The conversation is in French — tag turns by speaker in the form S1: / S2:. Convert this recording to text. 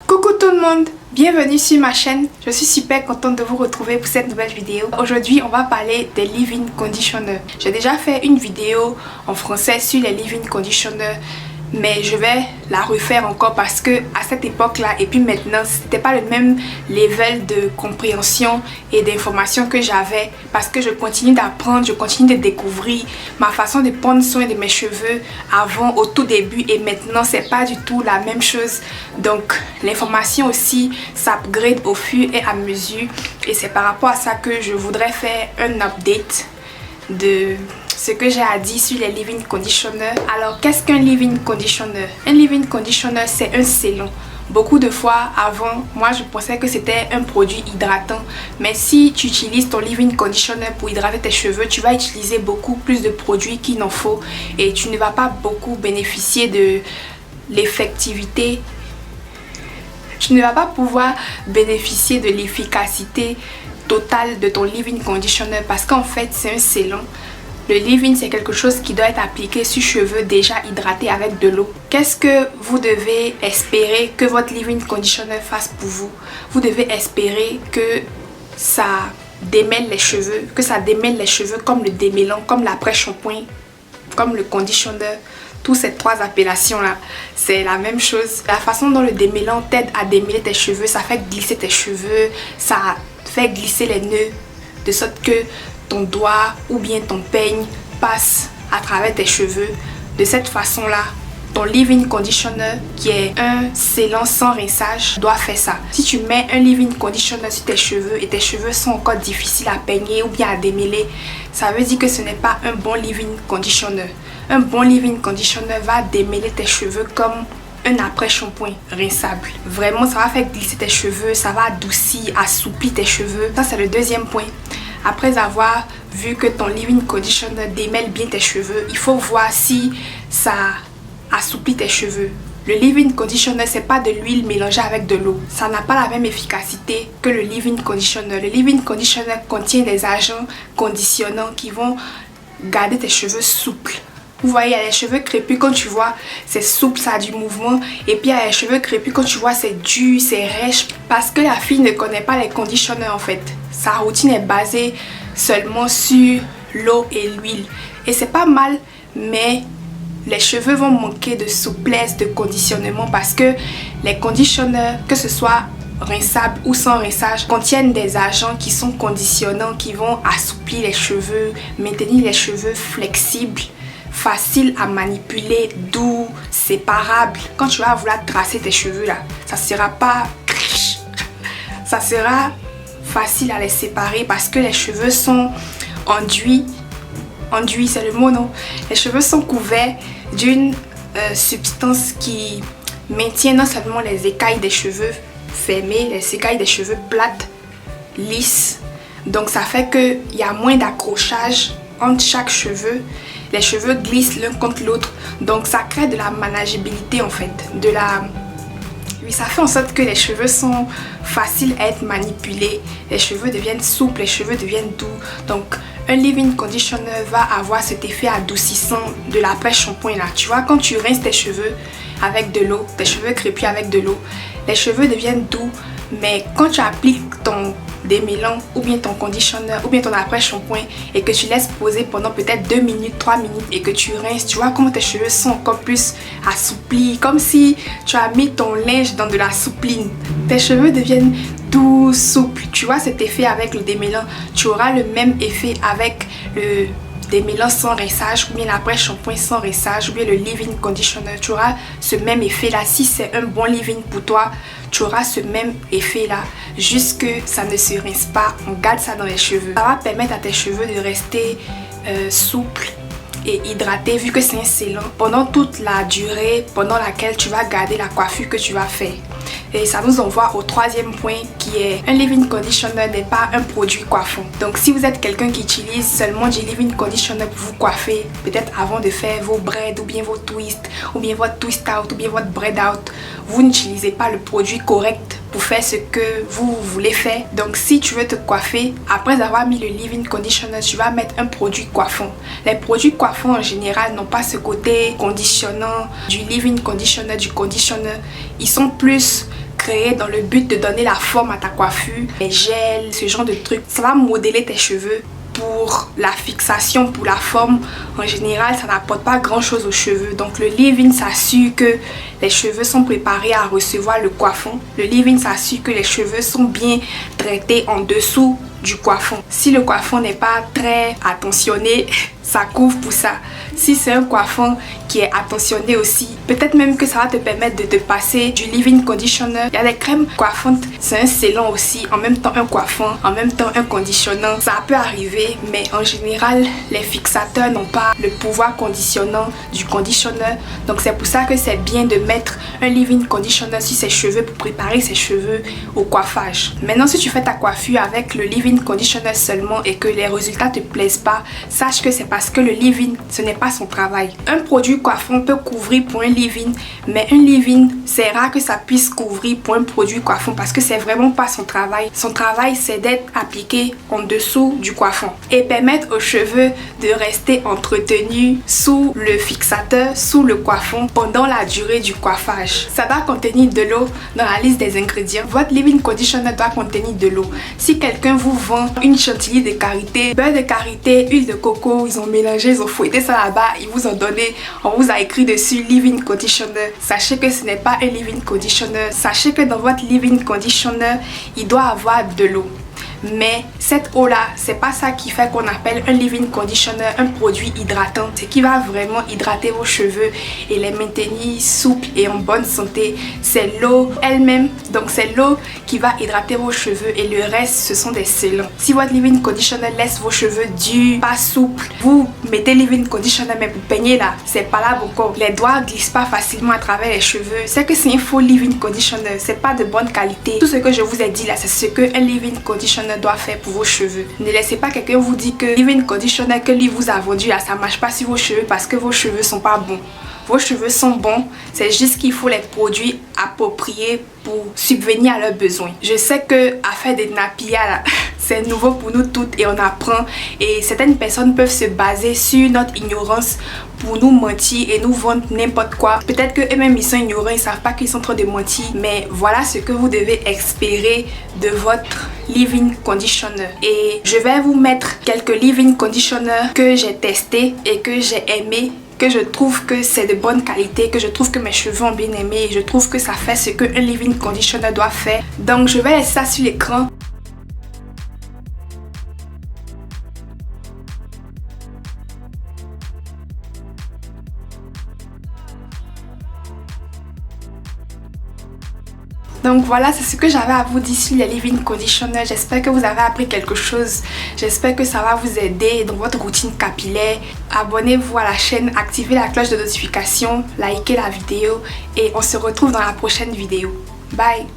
S1: Coucou tout le monde, bienvenue sur ma chaîne. Je suis super contente de vous retrouver pour cette nouvelle vidéo. Aujourd'hui, on va parler des leave-in conditionners. J'ai déjà fait une vidéo en français sur les leave-in conditionners, mais je vais la refaire encore parce que à cette époque-là et puis maintenant, c'était pas le même level de compréhension et d'information que j'avais parce que je continue d'apprendre, je continue de découvrir ma façon de prendre soin de mes cheveux avant, au tout début, et maintenant c'est pas du tout la même chose. Donc l'information aussi s'upgrade au fur et à mesure, et c'est par rapport à ça que je voudrais faire un update de ce que j'ai à dire sur les leave-in conditionners. Alors, qu'est-ce qu'un leave-in conditioner? Un leave-in conditioner, c'est un sérum. Beaucoup de fois avant, moi je pensais que c'était un produit hydratant, mais si tu utilises ton leave-in conditioner pour hydrater tes cheveux, tu vas utiliser beaucoup plus de produits qu'il n'en faut et tu ne vas pas beaucoup bénéficier de l'effectivité. Tu ne vas pas pouvoir bénéficier de l'efficacité totale de ton leave-in conditioner parce qu'en fait c'est un sérum. Le leave-in, c'est quelque chose qui doit être appliqué sur cheveux déjà hydratés avec de l'eau. Qu'est-ce que vous devez espérer que votre leave-in conditioner fasse pour vous? Vous devez espérer que ça démêle les cheveux, comme le démêlant, comme l'après-shampoing, comme le conditioner. Toutes ces trois appellations-là, c'est la même chose. La façon dont le démêlant t'aide à démêler tes cheveux, ça fait glisser tes cheveux, ça fait glisser les nœuds, de sorte que ton doigt ou bien ton peigne passe à travers tes cheveux. De cette façon-là, ton leave-in conditioner, qui est un sérum sans rinçage, doit faire ça. Si tu mets un leave-in conditioner sur tes cheveux et tes cheveux sont encore difficiles à peigner ou bien à démêler, ça veut dire que ce n'est pas un bon leave-in conditioner. Un bon leave-in conditioner va démêler tes cheveux comme un après-shampoing rinçable. Vraiment, ça va faire glisser tes cheveux, ça va adoucir, assouplir tes cheveux. Ça, c'est le deuxième point. Après avoir vu que ton leave-in conditioner démêle bien tes cheveux, il faut voir si ça assouplit tes cheveux. Le leave-in conditioner, c'est pas de l'huile mélangée avec de l'eau. Ça n'a pas la même efficacité que le leave-in conditioner. Le leave-in conditioner contient des agents conditionnants qui vont garder tes cheveux souples. Vous voyez, il y a les cheveux crépus, quand tu vois, c'est souple, ça a du mouvement. Et puis il y a les cheveux crépus, quand tu vois, c'est dur, c'est rêche. Parce que la fille ne connaît pas les conditionneurs en fait. Sa routine est basée seulement sur l'eau et l'huile. Et c'est pas mal, mais les cheveux vont manquer de souplesse, de conditionnement, parce que les conditionneurs, que ce soit rinçables ou sans rinçage, contiennent des agents qui sont conditionnants, qui vont assouplir les cheveux, maintenir les cheveux flexibles, facile à manipuler, doux, séparable. Quand tu vas vouloir tracer tes cheveux là, ça sera pas, ça sera facile à les séparer parce que les cheveux sont enduits, c'est le mot non? Les cheveux sont couverts d'une substance qui maintient non seulement les écailles des cheveux fermées, les écailles des cheveux plates, lisses. Donc ça fait qu'il y a moins d'accrochage entre chaque cheveu. Les cheveux glissent l'un contre l'autre, donc ça crée de la manageabilité en fait, oui, ça fait en sorte que les cheveux sont faciles à être manipulés, les cheveux deviennent souples, les cheveux deviennent doux. Donc un leave-in conditioner va avoir cet effet adoucissant de l'après-shampoing là. Tu vois, quand tu rinces tes cheveux avec de l'eau, tes cheveux crépus avec de l'eau, les cheveux deviennent doux, mais quand tu appliques ton démêlant ou bien ton conditioner ou bien ton après-shampoing et que tu laisses poser pendant peut-être 2 minutes, 3 minutes et que tu rinces, tu vois comment tes cheveux sont encore plus assouplis, comme si tu as mis ton linge dans de la soupline. Tes cheveux deviennent doux, souples. Tu vois cet effet avec le démêlant, tu auras le même effet avec le démêlant sans rinçage ou bien l'après-shampoing sans rinçage ou bien le leave-in conditioner. Tu auras ce même effet là. Si c'est un bon leave-in pour toi, tu auras ce même effet là, juste que ça ne se rince pas. On garde ça dans les cheveux. Ça va permettre à tes cheveux de rester souples et hydratés, vu que c'est un sérum, pendant toute la durée pendant laquelle tu vas garder la coiffure que tu vas faire. Et ça nous envoie au troisième point, qui est un leave-in conditioner n'est pas un produit coiffant. Donc si vous êtes quelqu'un qui utilise seulement du leave-in conditioner pour vous coiffer, peut-être avant de faire vos braids ou bien vos twists ou bien votre twist out ou bien votre braid out, vous n'utilisez pas le produit correct pour faire ce que vous voulez faire. Donc si tu veux te coiffer, après avoir mis le leave-in conditioner, tu vas mettre un produit coiffant. Les produits coiffants en général n'ont pas ce côté conditionnant du leave-in conditioner, du conditioner. Ils sont plus créé dans le but de donner la forme à ta coiffure, les gels, ce genre de trucs. Ça va modeler tes cheveux. Pour la fixation, pour la forme, en général, ça n'apporte pas grand chose aux cheveux. Donc le leave-in s'assure que les cheveux sont préparés à recevoir le coiffon. Le leave-in s'assure que les cheveux sont bien traités en dessous du coiffon. Si le coiffon n'est pas très attentionné, ça couvre pour ça. Si c'est un coiffon qui est attentionné aussi, peut-être même que ça va te permettre de te passer du leave-in conditioner. Il y a des crèmes coiffantes, c'est un scellant aussi, en même temps un coiffant, en même temps un conditionnant. Ça peut arriver, mais en général, les fixateurs n'ont pas le pouvoir conditionnant du conditioner. Donc c'est pour ça que c'est bien de mettre un leave-in conditioner sur ses cheveux pour préparer ses cheveux au coiffage. Maintenant, si tu fais ta coiffure avec le leave-in conditioner seulement et que les résultats te plaisent pas, sache que c'est parce que le leave-in, ce n'est pas son travail. Un produit coiffant peut couvrir pour un leave-in, mais un leave-in, c'est rare que ça puisse couvrir pour un produit coiffant parce que c'est vraiment pas son travail. Son travail, c'est d'être appliqué en dessous du coiffon et permettre aux cheveux de rester entretenus sous le fixateur, sous le coiffon pendant la durée du coiffage. Ça doit contenir de l'eau dans la liste des ingrédients. Votre leave-in conditioner doit contenir de l'eau. Si quelqu'un vous vend une chantilly de karité, beurre de karité, huile de coco, ils ont mélangé, ils ont fouetté ça là-bas, ils vous ont donné, on vous a écrit dessus leave-in conditioner. Sachez que ce n'est pas un leave-in conditioner. Sachez que dans votre leave-in conditioner, il doit avoir de l'eau. Mais cette eau là, c'est pas ça qui fait qu'on appelle un leave-in conditioner un produit hydratant. Ce qui va vraiment hydrater vos cheveux et les maintenir souples et en bonne santé, c'est l'eau elle-même. Donc c'est l'eau qui va hydrater vos cheveux et le reste ce sont des scellants. Si votre leave-in conditioner laisse vos cheveux durs, pas souples, vous mettez leave-in conditioner mais vous peignez là, c'est pas là beaucoup. Les doigts glissent pas facilement à travers les cheveux. C'est que c'est un faux leave-in conditioner, c'est pas de bonne qualité. Tout ce que je vous ai dit là, c'est ce que un leave-in conditioner doit faire pour vos cheveux. Ne laissez pas quelqu'un vous dire que leave-in conditioner que lui vous a vendu là, ça marche pas sur vos cheveux parce que vos cheveux sont pas bons. Vos cheveux sont bons, c'est juste qu'il faut les produits appropriés pour subvenir à leurs besoins. Je sais que à faire des nappies là, c'est nouveau pour nous toutes et on apprend et certaines personnes peuvent se baser sur notre ignorance pour nous mentir et nous vendre n'importe quoi. Peut-être que eux-mêmes ils sont ignorants, ils savent pas qu'ils sont en train de mentir, mais voilà ce que vous devez espérer de votre leave-in conditioner. Et je vais vous mettre quelques leave-in conditioners que j'ai testé et que j'ai aimé, que je trouve que c'est de bonne qualité, que je trouve que mes cheveux ont bien aimé et je trouve que ça fait ce que un leave-in conditioner doit faire. Donc je vais laisser ça sur l'écran. Donc voilà, c'est ce que j'avais à vous dire sur les leave-in conditioner. J'espère que vous avez appris quelque chose. J'espère que ça va vous aider dans votre routine capillaire. Abonnez-vous à la chaîne, activez la cloche de notification, likez la vidéo et on se retrouve dans la prochaine vidéo. Bye!